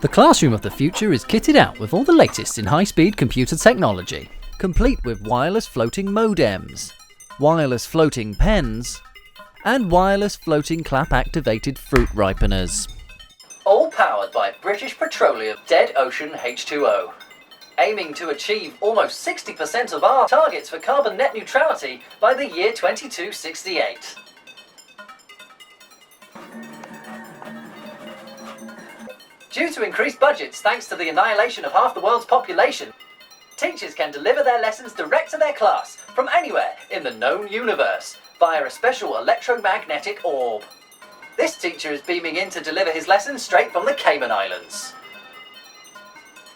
The classroom of the future is kitted out with all the latest in high-speed computer technology, complete with wireless floating modems, wireless floating pens, and wireless floating clap-activated fruit ripeners. All powered by British Petroleum Dead Ocean H2O. Aiming to achieve almost 60% of our targets for carbon net neutrality by the year 2268. Due to increased budgets thanks to the annihilation of half the world's population, teachers can deliver their lessons direct to their class from anywhere in the known universe via a special electromagnetic orb. This teacher is beaming in to deliver his lessons straight from the Cayman Islands.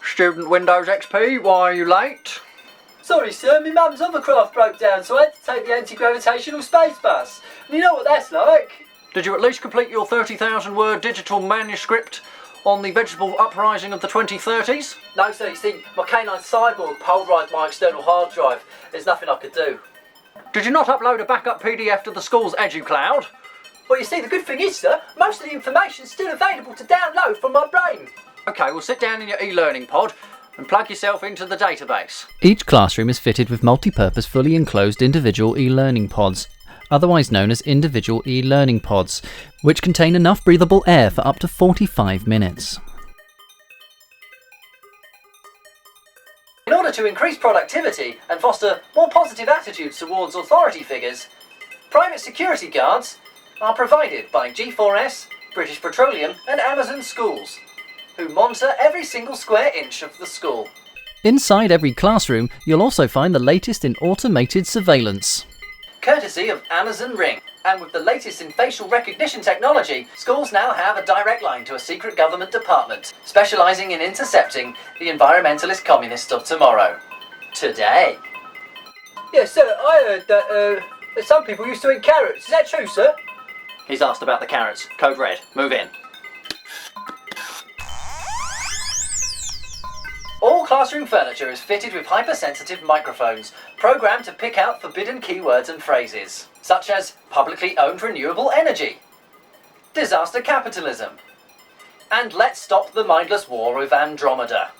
Student Windows XP, why are you late? Sorry sir, my mum's hovercraft broke down, so I had to take the anti-gravitational space bus. And you know what that's like. Did you at least complete your 30,000 word digital manuscript on the vegetable uprising of the 2030s? No sir, you see, my canine cyborg polarised my external hard drive. There's nothing I could do. Did you not upload a backup PDF to the school's EduCloud? Well, you see, the good thing is, sir, most of the information's still available to download from my brain. OK, well sit down in your e-learning pod and plug yourself into the database. Each classroom is fitted with multi-purpose fully enclosed individual e-learning pods, otherwise known as individual e-learning pods, which contain enough breathable air for up to 45 minutes. In order to increase productivity and foster more positive attitudes towards authority figures, private security guards are provided by G4S, British Petroleum and Amazon schools, who monitor every single square inch of the school. Inside every classroom, you'll also find the latest in automated surveillance. Courtesy of Amazon Ring, and with the latest in facial recognition technology, schools now have a direct line to a secret government department, specialising in intercepting the environmentalist communists of tomorrow. Today. Yes, sir, I heard that some people used to eat carrots. Is that true, sir? He's asked about the carrots. Code red. Move in. All classroom furniture is fitted with hypersensitive microphones, programmed to pick out forbidden keywords and phrases, such as publicly owned renewable energy, disaster capitalism, and let's stop the mindless war with Andromeda.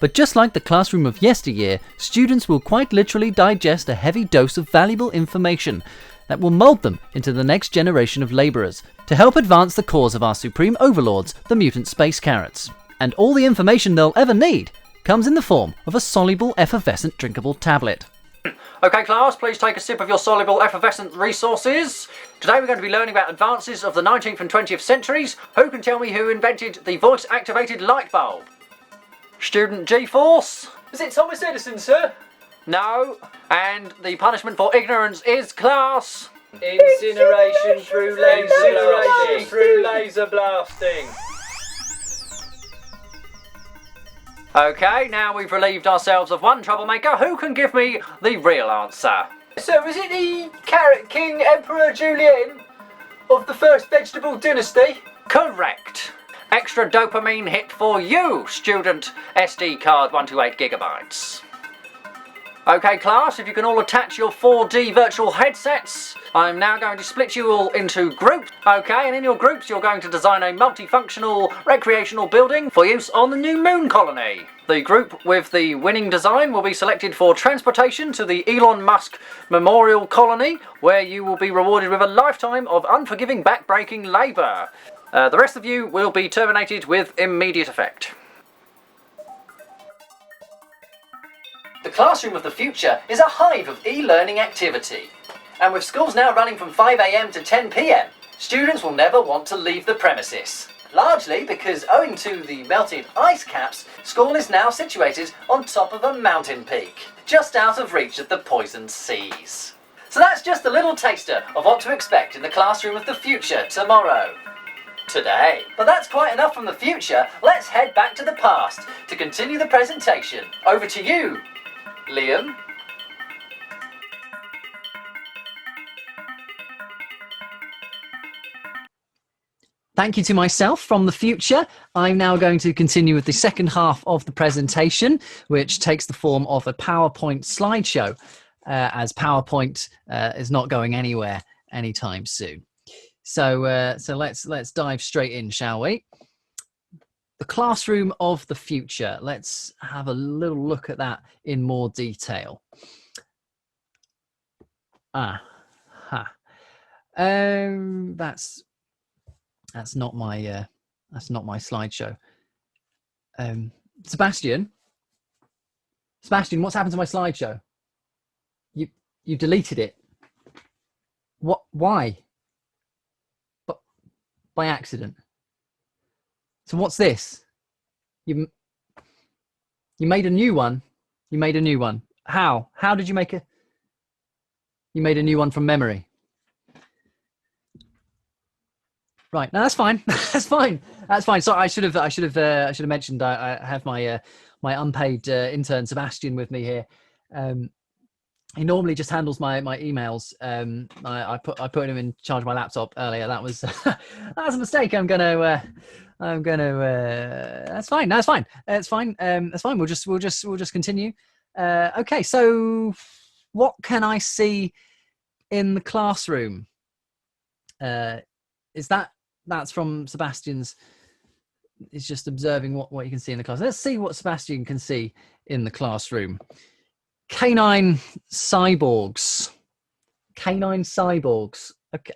But just like the classroom of yesteryear, students will quite literally digest a heavy dose of valuable information that will mould them into the next generation of labourers to help advance the cause of our supreme overlords, the mutant space carrots. And all the information they'll ever need comes in the form of a soluble, effervescent, drinkable tablet. OK class, please take a sip of your soluble effervescent resources. Today we're going to be learning about advances of the 19th and 20th centuries. Who can tell me who invented the voice-activated light bulb? Student G-Force? Is it Thomas Edison, sir? No. And the punishment for ignorance is class. Incineration through laser blasting. OK, now we've relieved ourselves of one troublemaker. Who can give me the real answer? So, is it the Carrot King Emperor Julian of the First Vegetable Dynasty? Correct. Extra dopamine hit for you, student SD card 128GB. OK class, if you can all attach your 4D virtual headsets, I'm now going to split you all into groups. OK, and in your groups you're going to design a multifunctional recreational building for use on the new moon colony. The group with the winning design will be selected for transportation to the Elon Musk Memorial Colony, where you will be rewarded with a lifetime of unforgiving back-breaking labour. The rest of you will be terminated with immediate effect. The classroom of the future is a hive of e-learning activity. And with schools now running from 5 AM to 10 PM, students will never want to leave the premises. Largely because owing to the melted ice caps, school is now situated on top of a mountain peak, just out of reach of the poisoned seas. So that's just a little taster of what to expect in the classroom of the future tomorrow. Today. But that's quite enough from the future. Let's head back to the past to continue the presentation. Over to you, Liam. Thank you to myself from the future. I'm now going to continue with the second half of the presentation, which takes the form of a PowerPoint slideshow, as PowerPoint is not going anywhere anytime soon. So let's dive straight in, shall we? The classroom of the future. Let's have a little look at that in more detail. That's not my slideshow. Sebastian, what's happened to my slideshow? You deleted it. What? Why? But by accident. So what's this? You made a new one. You made a new one. How? How did you make a? You made a new one from memory. Right. No, that's fine. That's fine. That's fine. So I should have mentioned I have my unpaid intern Sebastian with me here. He normally just handles my emails. I put him in charge of my laptop earlier. That was a mistake. I'm gonna. That's fine. No, it's fine. It's fine. That's fine. We'll just continue. Okay. So, what can I see in the classroom? That's from Sebastian's. He's just observing what you can see in the class. Let's see what Sebastian can see in the classroom. Canine cyborgs. Okay.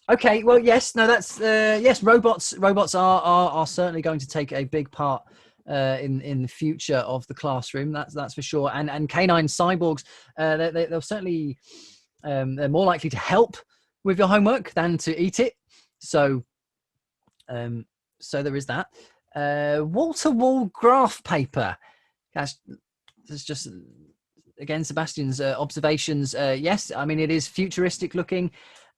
Okay. Well, yes. No. That's yes. Robots are certainly going to take a big part in the future of the classroom. That's for sure. And canine cyborgs, they'll certainly they're more likely to help with your homework than to eat it. So there is that. Wall-to-wall graph paper. That's just again Sebastian's observations. Yes, I mean it is futuristic looking,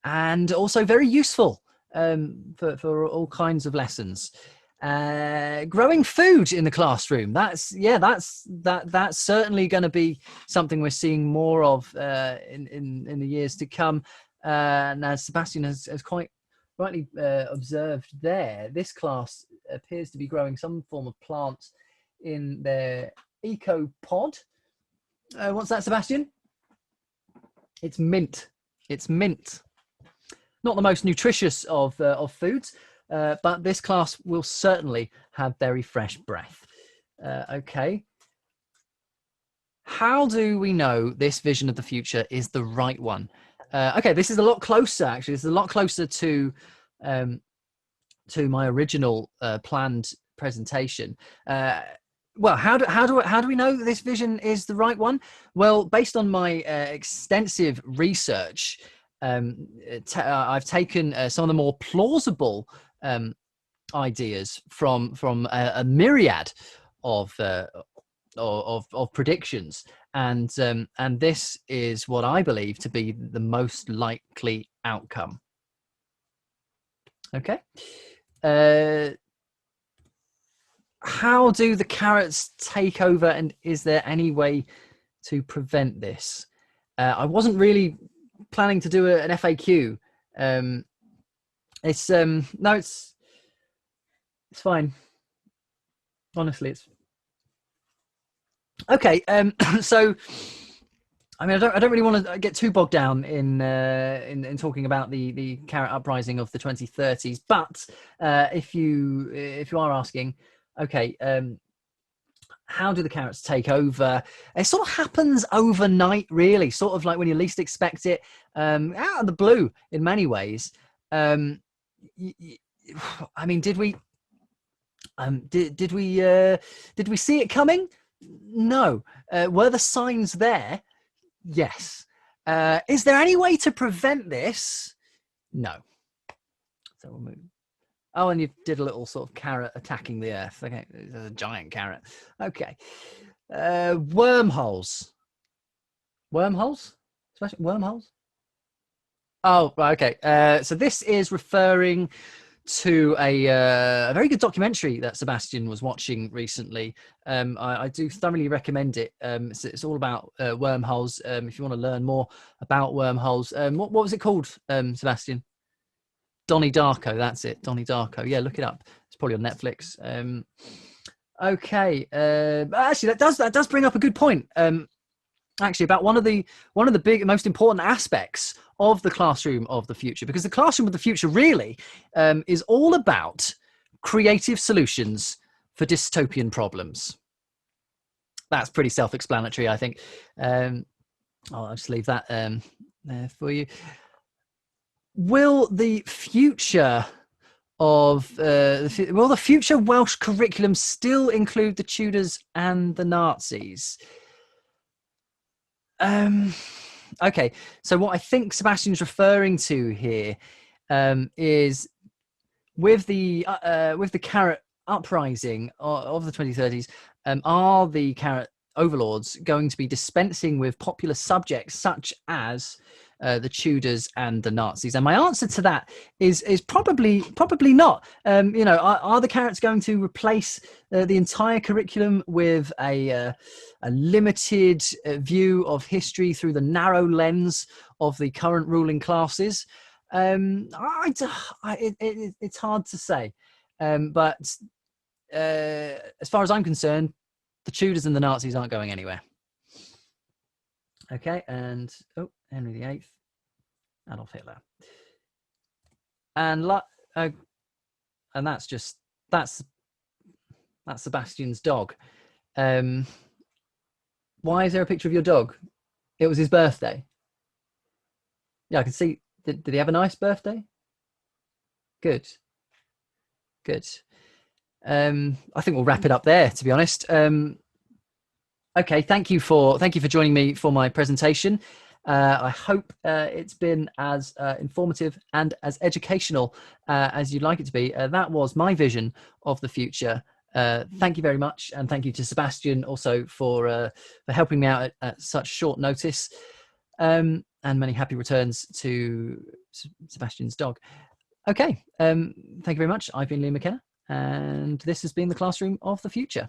and also very useful for all kinds of lessons. Growing food in the classroom. That's certainly going to be something we're seeing more of in the years to come. And as Sebastian has quite rightly observed there, this class appears to be growing some form of plants in their eco pod. What's that, Sebastian? It's mint. It's mint. Not the most nutritious of foods, but this class will certainly have very fresh breath. Okay. How do we know this vision of the future is the right one? Okay, this is a lot closer. Actually, this is a lot closer to my original planned presentation. Well, how do we know this vision is the right one? Well, based on my extensive research, I've taken some of the more plausible ideas from a myriad of predictions, and this is what I believe to be the most likely outcome. Okay. How do the carrots take over, and is there any way to prevent this? I wasn't really planning to do an FAQ. It's fine. Honestly, it's okay. So, I mean, I don't really want to get too bogged down in talking about the carrot uprising of the 2030s. But if you are asking, okay, how do the carrots take over? It sort of happens overnight, really, sort of like when you least expect it, out of the blue in many ways. I mean, did we see it coming? No. Were the signs there? Yes. Is there any way to prevent this? No. So we'll move. Oh, and you did a little sort of carrot attacking the earth. Okay, there's a giant carrot. Okay. Wormholes. Wormholes? Wormholes? Oh, okay. So this is referring to a very good documentary that Sebastian was watching recently. I do thoroughly recommend it. It's all about wormholes. If you want to learn more about wormholes, what was it called, Sebastian? Donnie Darko, that's it. Donnie Darko. Yeah, look it up. It's probably on Netflix. Okay. Actually, that does bring up a good point. actually about one of the big, most important aspects of the classroom of the future, because the classroom of the future really is all about creative solutions for dystopian problems. That's pretty self-explanatory, I think. I'll just leave that there for you. Will the future will the future Welsh curriculum still include the Tudors and the Nazis? Okay, so what I think Sebastian's referring to here is with the carrot uprising of the 2030s. Are the carrot overlords going to be dispensing with popular subjects such as the Tudors and the Nazis? And my answer to that is probably not. Are the carrots going to replace the entire curriculum with a limited view of history through the narrow lens of the current ruling classes? It's hard to say, but as far as I'm concerned, the Tudors and the Nazis aren't going anywhere. Okay, and Henry VIII, Adolf Hitler, and that's Sebastian's dog. Why is there a picture of your dog? It was his birthday. Yeah, I can see. Did he have a nice birthday? Good. I think we'll wrap it up there, to be honest. Okay, thank you for joining me for my presentation. I hope it's been as informative and as educational as you'd like it to be. That was my vision of the future. Thank you very much, and thank you to Sebastian also for helping me out at such short notice. And many happy returns to Sebastian's dog. Okay, thank you very much. I've been Liam McKenna, and this has been the Classroom of the Future.